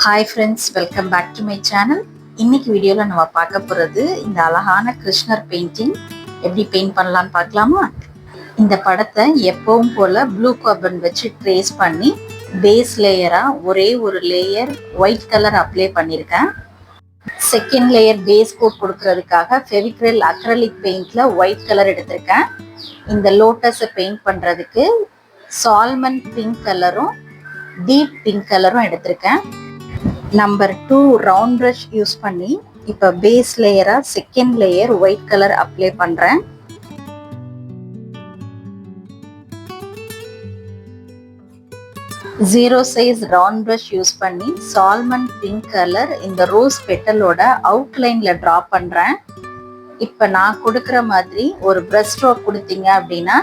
Hi friends, welcome back to my channel. இன்னைக்கு வீடியோல நம்ம பார்க்க போறது இந்த அழகான கிருஷ்ணர் பெயிண்டிங் எப்படி பெயிண்ட் பண்ணலாம்னு பார்க்கலாமா? இந்த படத்தை எப்பவும் போல ப்ளூ கார்பன் வச்சு ட்ரேஸ் பண்ணி பேஸ் லேயரா ஒரே ஒரு லேயர் ஒயிட் கலர் அப்ளை பண்ணியிருக்கேன். செகண்ட் லேயர் பேஸ் கோட் கொடுக்கறதுக்காக ஃபெவிக்ரில் அக்ரலிக் பெயிண்ட்ல ஒயிட் கலர் எடுத்திருக்கேன். இந்த லோட்டஸை பெயிண்ட் பண்றதுக்கு சால்மன் பிங்க் கலரும் டீப் பிங்க் கலரும் எடுத்திருக்கேன். நம்பர் 2 ரவுண்ட் ப்ரஷ் யூஸ் பண்ணி இப்போ பேஸ் லேயரா second layer white colour apply பண்றேன். Zero size round brush use பண்ணி சால்மன் பிங்க் கலர் இந்த ரோஸ் பெட்டலோட அவுட்லைன்ல டிரா பண்றேன். இப்போ நான் கொடுக்குற மாதிரி ஒரு பிரஷ் ஸ்ட்ரோக் கொடுத்தீங்க அப்படின்னா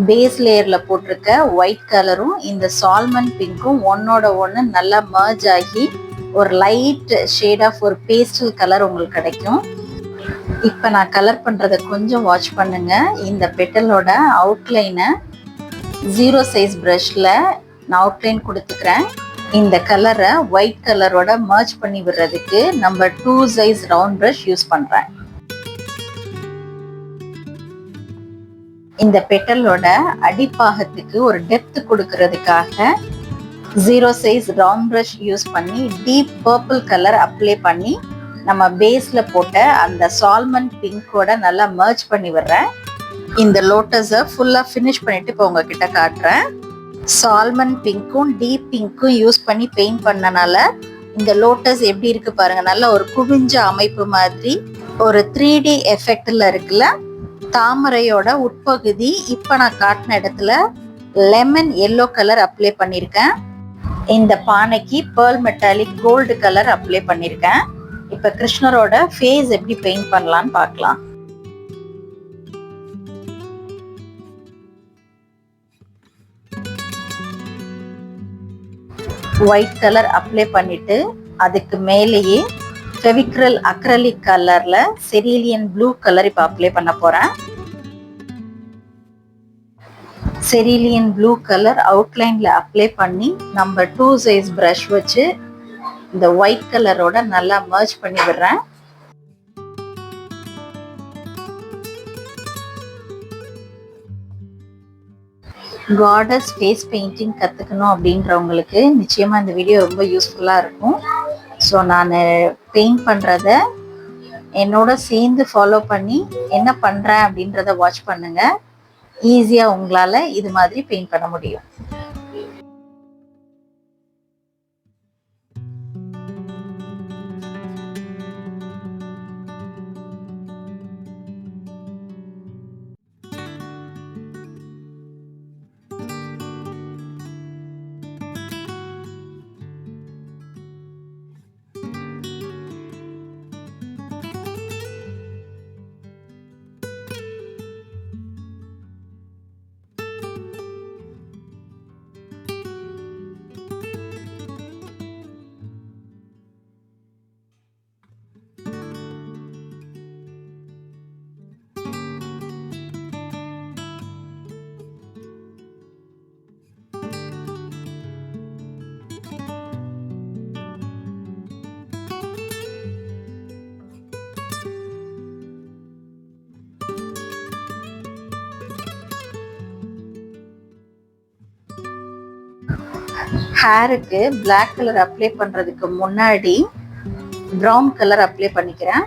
பேஸ் லேயர்ல போட்டிருக்க ஒயிட் கலரும் இந்த சால்மன் பிங்க்கும் ஒன்னோட ஒன்று நல்லா மர்ஜ் ஆகி ஒரு லைட் ஷேட் ஆஃப் ஒரு பேஸ்டல் கலர் உங்களுக்கு கிடைக்கும். இப்போ நான் கலர் பண்றதை கொஞ்சம் வாட்ச் பண்ணுங்க. இந்த பெட்டலோட அவுட்லைனை ஜீரோ சைஸ் ப்ரஷ்ல நான் அவுட்லைன் கொடுத்துக்கிறேன். இந்த கலரை ஒயிட் கலரோட மர்ஜ் பண்ணி விடுறதுக்கு number 2 size round brush use பண்றேன். இந்த பெட்டலோட அடிப்பாகத்துக்கு ஒரு டெப்த் கொடுக்கறதுக்காக zero size round brush use பண்ணி டீப் பர்பிள் கலர் அப்ளை பண்ணி நம்ம பேஸ்ல போட்ட அந்த சால்மன் பிங்கோட நல்லா மர்ஜ் பண்ணி விடுறேன். இந்த லோட்டஸை ஃபுல்லா ஃபினிஷ் பண்ணிட்டு இப்போ உங்ககிட்ட காட்டுறேன். சால்மன் பிங்க்கும் டீப் பிங்க்கும் யூஸ் பண்ணி பெயிண்ட் பண்ணனால இந்த லோட்டஸ் எப்படி இருக்கு பாருங்க. நல்ல ஒரு குவிஞ்ச அமைப்பு மாதிரி ஒரு 3D எஃபெக்ட்ல இருக்குல்ல. தாமரையோட உட்பகுதி இப்ப நான் காட்டின இடத்துல லெமன் எல்லோ கலர் அப்ளை பண்ணிருக்கேன். இந்த பானைக்கு pearl metallic gold colour apply பண்ணிருக்கேன். இப்ப கிருஷ்ணரோட ஃபேஸ் எப்படி பெயிண்ட் பண்ணலாம்னு பார்க்கலாம். ஒயிட் கலர் அப்ளை பண்ணிட்டு அதுக்கு மேலேயே ஃபெவிக்ரில் அக்ரலிக் கலர்ல செரிலியன் ப்ளூ கலர் இப்ப அப்ளை பண்ண போறேன். செரிலியன் ப்ளூ கலர் அவுட்லைன்ல அப்ளை பண்ணி நம்பர் 2 சைஸ் பிரஷ் வச்சு இந்த ஒயிட் கலரோட நல்லா மர்ஜ் பண்ணி விடுறேன். காடஸ் ஃபேஸ் பெயிண்டிங் கத்துக்கணும் அப்படின்றவங்களுக்கு நிச்சயமா இந்த வீடியோ ரொம்ப யூஸ்ஃபுல்லா இருக்கும். ஸோ நான் பெயிண்ட் பண்றத என்னோட சேர்ந்து ஃபாலோ பண்ணி என்ன பண்றேன் அப்படின்றத வாட்ச் பண்ணுங்க. ஈஸியா உங்களால இது மாதிரி பெயிண்ட் பண்ண முடியும். ஹேருக்கு பிளாக் கலர் அப்ளை பண்றதுக்கு முன்னாடி பிரவுன் கலர் அப்ளை பண்ணிக்கிறேன்.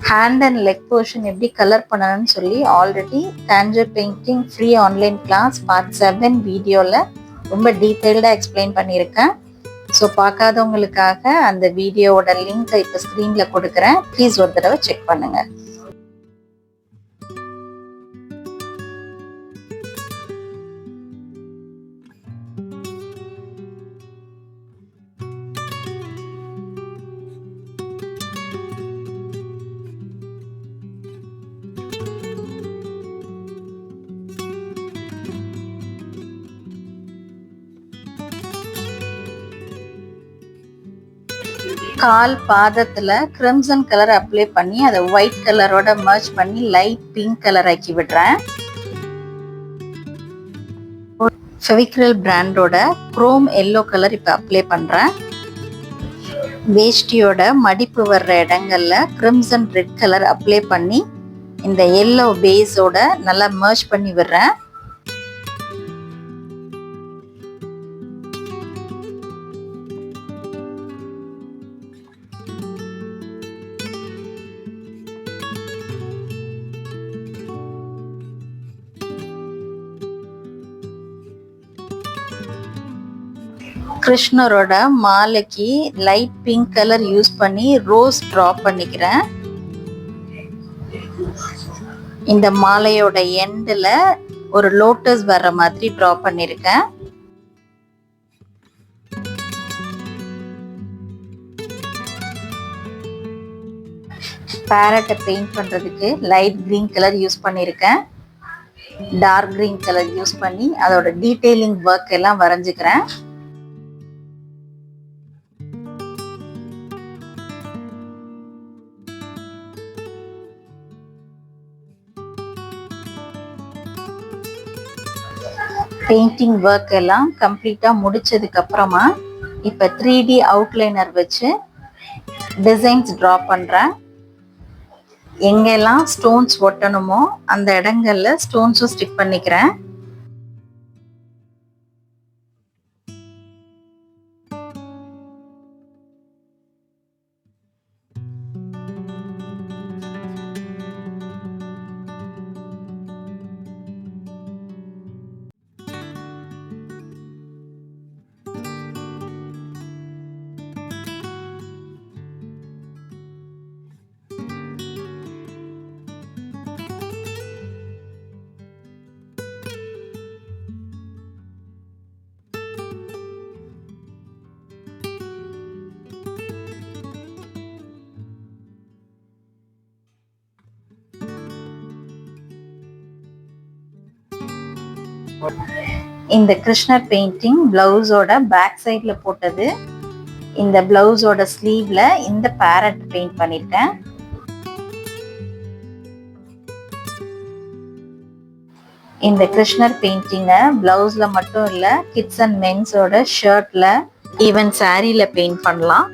ஹேண்ட் அண்ட் லெக் போர்ஷன் எப்படி கலர் பண்ணணும்னு சொல்லி already Tangier painting free online class part 7 வீடியோவில் ரொம்ப டீட்டெயில்டாக எக்ஸ்பிளைன் பண்ணியிருக்கேன். ஸோ பார்க்காதவங்களுக்காக அந்த வீடியோவோட லிங்க் இப்போ ஸ்க்ரீனில் கொடுக்குறேன். ப்ளீஸ் ஒரு தடவை செக் பண்ணுங்கள். கால் பாதத்துல கிரிம்சன் கலர் அப்ளை பண்ணி அதை ஒயிட் கலரோட மர்ஜ் பண்ணி லைட் பிங்க் கலர் ஆக்கி விடுறேன். ஃபெவிக்ரில் பிராண்டோட குரோம் எல்லோ கலர் இப்போ அப்ளை பண்றேன். வேஷ்டியோட மடிப்பு வர்ற இடங்கள்ல கிரிம்சன் ரெட் கலர் அப்ளை பண்ணி இந்த எல்லோ பேஸோட நல்லா மர்ஜ் பண்ணி விடுறேன். கிருஷ்ணரோட மாலைக்கு லைட் பிங்க் கலர் யூஸ் பண்ணி ரோஸ் டிரா பண்ணிக்கிறேன். இந்த மாலையோட எண்டில் ஒரு லோட்டஸ் வர்ற மாதிரி டிரா பண்ணியிருக்கேன். பேரட்டை பெயிண்ட் பண்ணுறதுக்கு லைட் கிரீன் கலர் யூஸ் பண்ணியிருக்கேன். டார்க் கிரீன் கலர் யூஸ் பண்ணி அதோட டீட்டெயிலிங் ஒர்க் எல்லாம் வரைஞ்சிக்கிறேன். பெயிண்டிங் ஒர்க் எல்லாம் கம்ப்ளீட்டாக முடிச்சதுக்கு அப்புறமா இப்போ 3D அவுட்லைனர் வச்சு டிசைன்ஸ் ட்ரா பண்ணுறேன். எங்கெல்லாம் ஸ்டோன்ஸ் ஒட்டணுமோ அந்த இடங்கள்ல ஸ்டோன்ஸும் ஸ்டிக் பண்ணிக்கிறேன். இந்த கிருஷ்ணர் பெயிண்டிங் பிளவுஸோட பேக் சைட்ல போட்டது. இந்த பிளவுஸோட ஸ்லீவ்ல இந்த பேரட் பெயிண்ட் பண்ணிருக்கேன். இந்த கிருஷ்ணர் பெயிண்டிங்க பிளவுஸ்ல மட்டும் இல்ல, கிட்ஸ் அண்ட் மென்ஸோட ஷர்ட்ல ஈவன் சாரீல பெயிண்ட் பண்ணலாம்.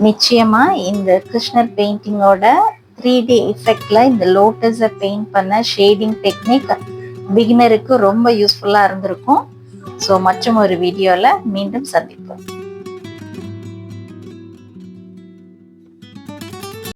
நிச்சயமா இந்த கிருஷ்ணர் பெயிண்டிங்கோட 3D எஃபெக்ட்ல இந்த லோட்டஸை பெயிண்ட் பண்ண ஷேடிங் டெக்னிக் பிகினருக்கு ரொம்ப யூஸ்ஃபுல்லா இருந்திருக்கும். ஸோ மற்றும் ஒரு வீடியோல மீண்டும் சந்திப்போம்.